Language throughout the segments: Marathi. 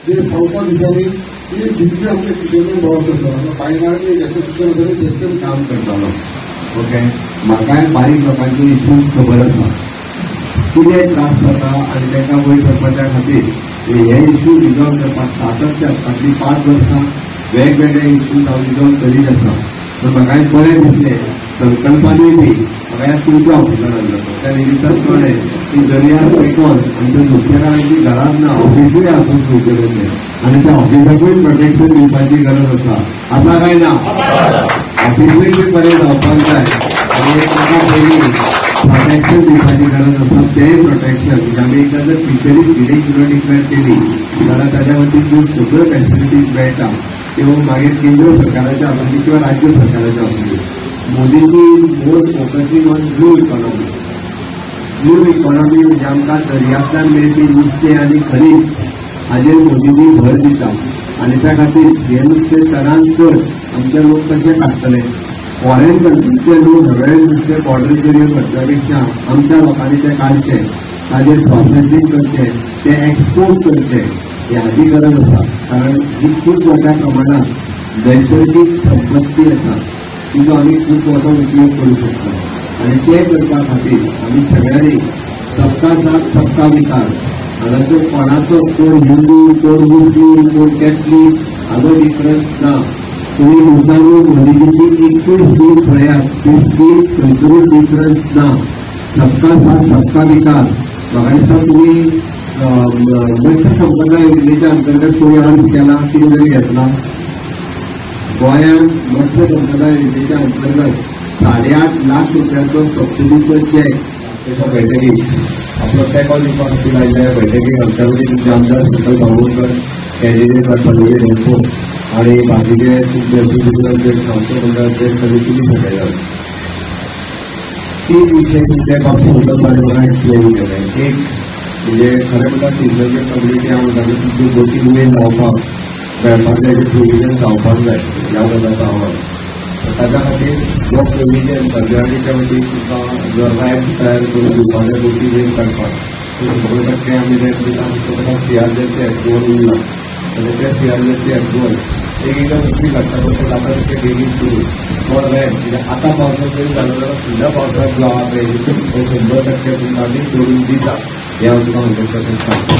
जे पावसा दिसांनी ती जितली आमच्या किशोर बॉस आसा बायलांनी जें शिक्षण आसा तेच काम करतालो. ओके, म्हाकाय बारीक लोकांचे इश्यूज खबर आसा, कितें त्रास जाता आनी तांकां वयर सरपाच्या खातीर हे इश्यू रिजॉल्व करपाक सातत्यान फाटलीं 5 वर्सां वेगवेगळे इश्यूज हांव रिजॉल्व करीत आसा. तर म्हाका बरें दिसलें संकल्पानूय बी म्हाका ह्या तुमच्या ऑफिसार आसलो त्या निमित्तान कळ्ळें की दर्यार तेकोन आमच्या नुस्तेकारांची घरांत ना ऑफिसूय आसूंक सुरू केलें आनी त्या ऑफिसाकूय प्रोटेक्शन दिवपाची गरज आसा काय ना? ऑफिसूय बी बरें जावपाक जाय आनी ताका पयलीं प्रोटेक्शन दिवपाची गरज आसा. तें प्रोटेक्शन म्हणजे आमी एकदा जर फिशरीज विलेज म्हणून डिक्लेअर केली जाल्यार ताच्या खातीर ज्यो सगळ्यो फॅसिलिटीज मेळटा त्यो मागीर केंद्र सरकाराच्या आसूं किंवा राज्य सरकाराच्या आसूं. Modiji more focusing on blue economy. Blue economy म्हणजे आमकां दर्यांतल्यान मेळपी नुस्तें आनी खरीच हाजेर मोदीजी भर दिता आनी त्या खातीर हे नुस्तें चडांत चड आमचे लोक कशे काडटले. फॉरेन कंट्रीचे लोक नवे नुस्तें बॉर्डरीचेर करच्या पेक्षा आमच्या लोकांनी तें काडचें, ताजेर प्रोसेसींग करचें, तें एक्सपोर्ट करचें हाची गरज आसा. कारण ही खूब मोठ्या प्रमाणात नैसर्गीक संपत्ती आसा तिचो आमी खूब मोठो उपयोग करू शकता आनी ते करपा खातीर आमी सगळ्यांनी सबका साथ सबका विकास हांगासर कोणाचो कोण हिंदू कोण मुस्लीम कोण कॅथलीक हाजो डिफरन्स ना. तुम्ही मुद्दामून मोदीजीची एकूच स्कीम पळयात, ती स्कीम खंयसरूच डिफरन्स ना. सबका साथ सबका विकास. म्हाका दिसता तुम्ही मत्स्य संपदा योजनेच्या अंतर्गत कोणी अर्ज केला कितें तरी घेतला. गोंयांत मत्स्य संपदा योजनेच्या अंतर्गत 8.5 लाख रुपयाचो सबसिडीचो चॅक एका बैठकीत आपलो तेंको दिवपा खातीर आयिल्ल्या बैठकीक आमच्या कडेन तुमचे आमदार सकल बावळकर, कॅन्डिडेट पल्लवी रेंपो आणि बाकीचे तुमचे असोसिएशनाचे संस्था मंडळाचे समितीने भेटयल्यात. 3 विषय तुमच्या बाबतीत उदरपाने म्हाका एक्सप्लेन केले. एक म्हणजे खरें म्हणटा सिजनल कम्युनिटी हांव म्हणटा तुमची बोटी उमेद जावपाक मेळपाक जाय, प्रोविजन जावपाक जाय ह्या गजालाचो आवाज. ताच्या खातीर जो प्रोविजन सरकाराच्या वतीन तुमकां जो रॅम्प तयार करून दिवपाक जाय बोटी वयर काडपाक 90% आमी रॅम्प दिता ताका CRZचे एप्रुवल उरला आनी त्या CRZचे एप्रुवल एकदा मुश्कील लागता पण ते जाता तितके बेगीन सुरू. तो रॅम्प म्हणजे आतां पावसांत जरी जालो जाल्यार फुडल्या पावसांत जो आहा पळय तो 100% तुमकां आमी जोडून दिता हे हांव तुका 100% सांगता.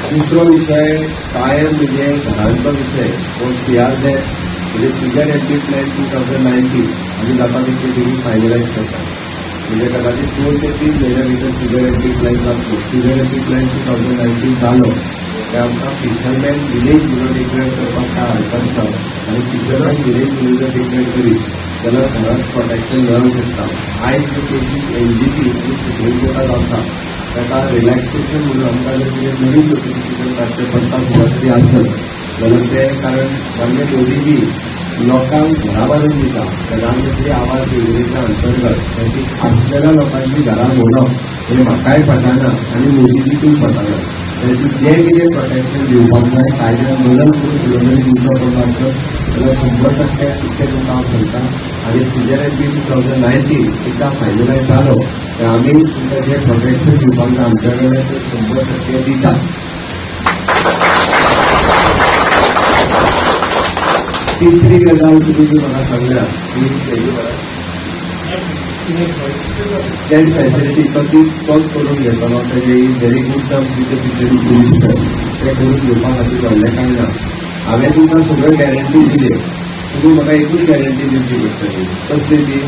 दुसरो विषय कायम म्हणजे घरांचो विषय तो CRZ म्हणजे सिजन एमपी प्लॅन 2019 आमी जाता तितके बेगीन फायनलायज करता. म्हणजे कदाचित 2 ते 3 म्हयन्या भितर सिजन एमपी प्लॅन जातलो. सिजन एमपी प्लॅन 2019 जालो ते आमकां फिशरमॅन विलेज म्हणून डिक्लेअर करपाक काय हरकत ना आनी फिशरमॅन विलेज म्हणून जर डिक्लेअर करीत जाल्यार घरांत प्रोटेक्शन मेळूंक शकता. आयज ज्यो केसीस NGT सुप्रीम कोर्टात आसा ताका रिलॅक्सेशन म्हणून आमकां जर कितें नवीन नोटिफिकेशन काडचें पडटा सुद्दां तरी आसत जाल्यार तें कारण मान्य मोदीजी लोकांक घरां बांदून दिता. प्रधानमंत्री आवास योजनेच्या अंतर्गत ताची आसलेल्या लोकांची घरां मोडप हें म्हाकाय पटना आनी मोदीजीकूय पटना. ताची जें कितें प्रोटेक्शन दिवपाक जाय कायद्यान बदल करून सुदारणा दिवचो पडटा जाल्यार 100% इतकें तुमकां हांव सांगता. आनी सिजन एमपी 2019 एकदा फायनलायज जालो तर आमी तुमकां जें प्रोटेक्शन दिवपाक जाय आमच्या कडेन तें 100% दितात. तिसरी गजाल तुमी जी म्हाका सांगल्यात ती केली टेंट फॅसिलिटी तोच करून घेतलो. तेजे very good terms with fishery minister ते करून घेवपा खातीर व्हडलें कांय ना. हांवें तुमकां सगळ्यो गॅरंटी दिल्यो, तुमी म्हाका एकूच गॅरंटी दिवची पडटली. कसली ती?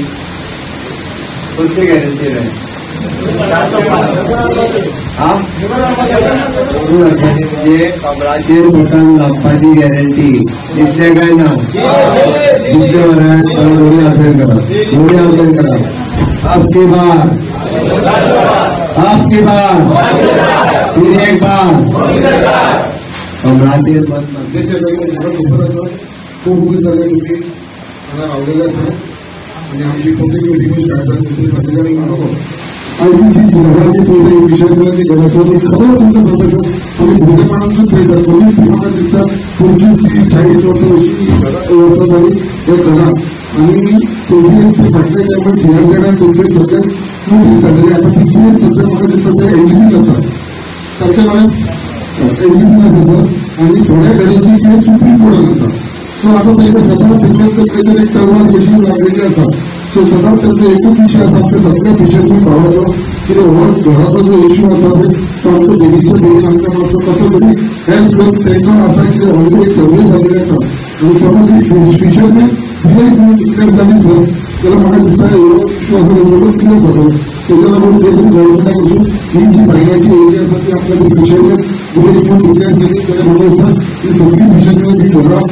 कसली गॅरंटी रे? म्हणजे कमळाचेर बोटान लावपाची गॅरंटी दितले काय ना? दुसऱ्या वरात रोडी आसन करा, रोडी आसन करा. आपकी बार, आपकी बार, फिर एक बार कमळाचेर बंद. खूप सगळे तुम्ही मला रावलेले आसा आणि आमची प्रत्येक मिटिंग स्टार्ट झाली दुसरी संध्याकाळी मानव आयसीसी जिल्ह्याची कोणत्याही विषयाची गरज होती खबर तुमचं सांगायचं आम्ही भोगेपणाचं खेळतात कमी तुम्हाला दिसतात 25-40 वर्ष झाली हे करा आणि तुम्ही फाटल्या टायमात CRZ तुमचे सगळ्यात नोटीस काढलेले आता तिथे सध्या मला दिसतात ते NGT असतात सारख्या बऱ्याच एनडीपी आसा सर आणि थोड्या घरांची केस सुप्रीम कोर्टात आसा. सो आता तांकां सदांच तेंच्यात एक तलवार कशी लागलेली आसा. सो सदांच त्यांचा एकूच विषय आसा आमच्या सगळ्या फिशरमॅन भावाचो कितें हो घराचो जो इश्यू आसा पळय तो आमच्या देवीच्या देवीन आमकां मातसो कसो तरी हेल्प करून तेंकां आसा कितें ऑलरेडी एक सर्वे जाल्लेली आसा आणि समज ही फिशरमॅन कितें डिक्लेअर जाली सर जाल्यार म्हाका दिसता ह्यो इश्यू आसा तेंचो क्लियर जातलो. तेच्या लागून गव्हर्मेंटा कडसून ही जी भायल्याची एरिया आसा ती आपल्या फिशरमॅन म्हणून डिक्लेअर केली जाल्यार म्हाका दिसता ही सगळी फिशरमॅन ही घरां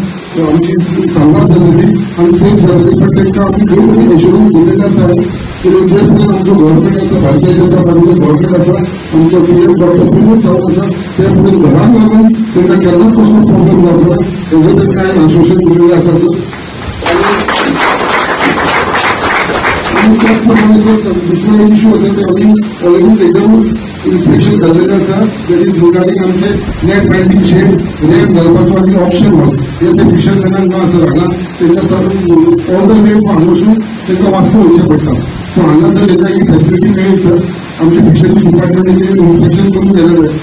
आमची सांबाळ जातली आणि सेफ जातली. पण तांकां आमी खंय तरी एश्युरन्स दिलेले आसा की जे पर्यंत आमचो गव्हर्मेंट आसा भारतीय जनता पार्टीचो गव्हर्मेंट आसा आमचो सीएम डॉक्टर प्रमोद सावंत आसा ते पर्यंत घरांक लागून तांकां केन्नाच कसलो प्रॉब्लेम जावचो ना हेजें तांकां हांवें आश्वासन दिलेलें आसा सर. आणि त्याच प्रमाणे सर दुसरो इश्यू आसा ते आमी ऑलरेडी एकदम इन्स्पेक्शन जाल्लेलें आसा दॅट इज रिगार्डिंग आमचे नेट बायंडींग शेड रॅम्प घालपाचो आनी ऑप्शन हॉल हे ते फिशरमॅनांक ना सर हांगा तेंकां सर ऑल द वे हांगासून तेंकां वास्को वयचें पडटा. सो हांगा जर तेंकां ही फॅसिलिटी मेळ्ळी सर आमच्या फिशरीज डिपार्टमेंटाचें इन्स्पेक्शन करून गेलेलें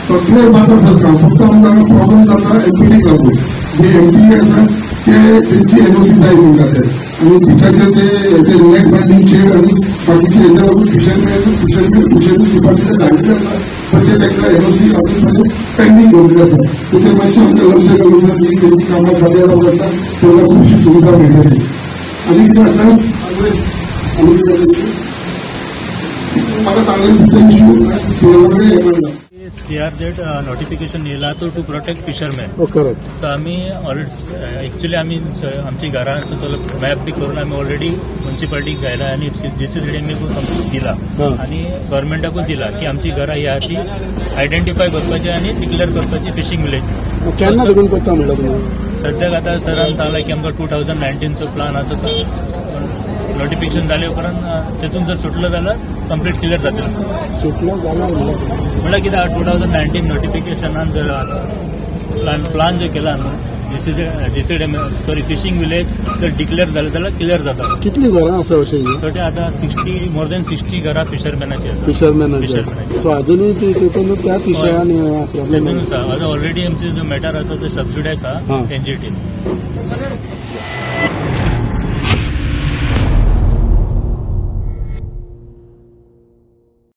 सगळे जाता सरकार फक्त आमकां हांगा प्रॉब्लम जाता एमपीटीक लागून जे एमपी आसा ते तेंची एनओसी जाय म्हणटा ते आणि बिचाचे ते नेट बायंडींग शेड आणि बाकीचे हेच्या लागून फिशरीज डिपार्टमेंट धाडलेले आसा पण ते तांकां एनओसी अजून पेंडींग दवरलेले आसा. सो ते मातशें आमकां लक्ष घालून सर ही तेंची कामां खात्यार आसता तांकां खुबशी सुविधा मेळटली. आनी कितें आसा आनी कितें आसा म्हाका सांगलें इश्यू सीएमकडे हे म्हणटा CRZ नोटिफिकेशन येयला to protect fisherman. Correct. So आमी एक्चुअली आमी आमची घरां सगळं मॅप बी करून आमी ऑलरेडी म्युन्सिपालिटीक घायला आनी जीसीसीडीएमए कंप्लीट दिला आनी गव्हर्मेंटाकूच दिला की आमची घरां ह्या ती आयडेंटिफाय करपाची आनी डिक्लेअर करपाची फिशींग विलेज. केन्ना बेगीन करता म्हणटा तुमी? सद्याक आतां सरान सांगला की आमकां 2019चो प्लान आसा नोटिफिकेशन जाले उपरांत तेतून जर सुटलो जाल्यार कंप्लीट क्लियर जातलें. सुटलो जाल्यार म्हळ्यार कितें 2019 नोटिफिकेशनान जर प्लान जो केला जीसीडीएमए सॉरी फिशींग विलेज जर डिक्लेअर जालें जाल्यार क्लियर जाता. कितली घरां आसा अशें थोडे आतां 60 मोर दॅन 60 घरां फिशरमॅनाची आसा. फिशरमॅनाची. सो अजुनूय तितून त्याच विशयान तेतून आसा. ऑलरेडी आमचे जो मॅटर आसा तो सबसिडायज आसा एनजीटीन.